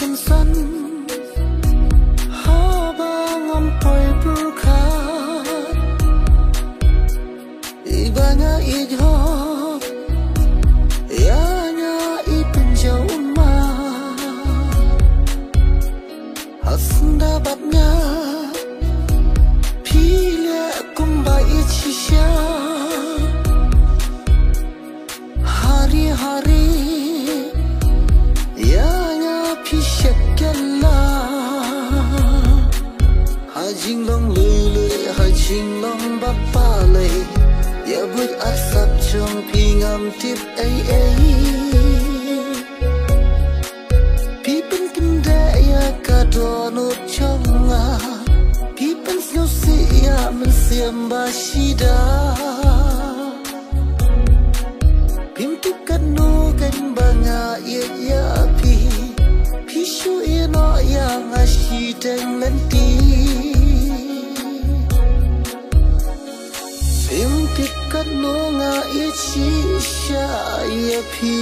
can sun ha bang on poi burkha ibanga idho ya nya ipenjau ma hasnda batnya pila kumbai chisha hari-hari Hajing long lului, hajing long bapa lei, ya but asap trong pingam tip ay ay. Pipen kenda ya kadonot chonga, pipen snosi ya mensiam basida. Pimpi kanu kan banga ya ya pi, pishu ino yang asyideng lenti. Pimpi kanu nga ichi sya ya pi.